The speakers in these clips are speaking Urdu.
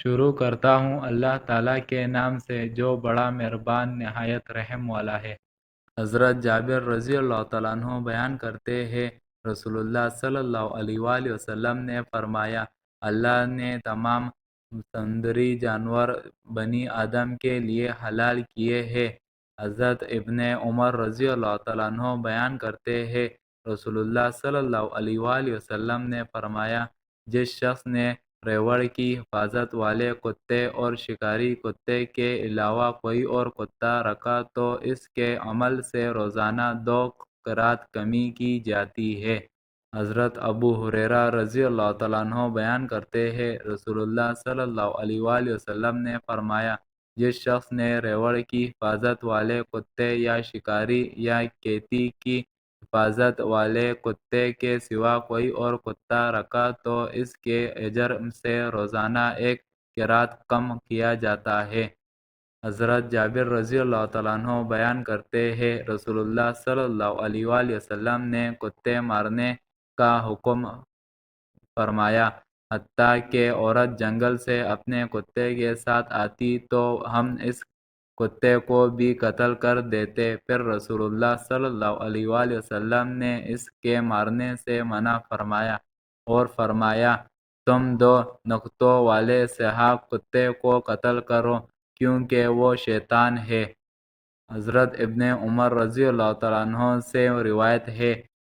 شروع کرتا ہوں اللہ تعالیٰ کے نام سے جو بڑا مہربان نہایت رحم والا ہے۔ حضرت جابر رضی اللہ تعالیٰ عنہ بیان کرتے ہیں رسول اللہ صلی اللہ علیہ وآلہ وسلم نے فرمایا، اللہ نے تمام سمندری جانور بنی آدم کے لیے حلال کیے ہیں۔ حضرت ابن عمر رضی اللہ تعالیٰ عنہ بیان کرتے ہیں رسول اللہ صلی اللہ علیہ وآلہ وسلم نے فرمایا، جس شخص نے ریوڑ کی حفاظت والے کتے اور شکاری کتے کے علاوہ کوئی اور کتا رکھا تو اس کے عمل سے روزانہ 2 قرات کمی کی جاتی ہے۔ حضرت ابو ہریرہ رضی اللہ تعالیٰ عنہ بیان کرتے ہیں رسول اللہ صلی اللہ علیہ وآلہ وسلم نے فرمایا، جس شخص نے ریوڑ کی حفاظت والے کتے یا شکاری یا کیتی کی حفاظت والے کتے کے سوا کوئی اور کتا رکھا تو اس کے اجر سے روزانہ 1 قرات کم کیا جاتا ہے۔ حضرت جابر رضی اللہ تعالیٰ عنہ بیان کرتے ہیں رسول اللہ صلی اللہ علیہ وآلہ وسلم نے کتے مارنے کا حکم فرمایا، حتیٰ کہ عورت جنگل سے اپنے کتے کے ساتھ آتی تو ہم اس کتے کو بھی قتل کر دیتے۔ پھر رسول اللہ صلی اللہ علیہ وآلہ وسلم نے اس کے مارنے سے منع فرمایا اور فرمایا، تم 2 نختوں والے سیاہ کتے کو قتل کرو کیونکہ وہ شیطان ہے۔ حضرت ابن عمر رضی اللہ تعالیٰ عنہ سے روایت ہے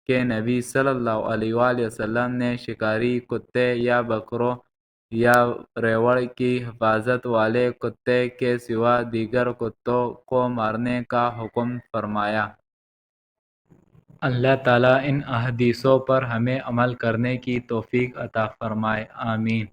کہ نبی صلی اللہ علیہ وآلہ وسلم نے شکاری کتے یا بکروں یا ریوڑ کی حفاظت والے کتے کے سوا دیگر کتوں کو مارنے کا حکم فرمایا۔ اللہ تعالیٰ ان احادیثوں پر ہمیں عمل کرنے کی توفیق عطا فرمائے، آمین۔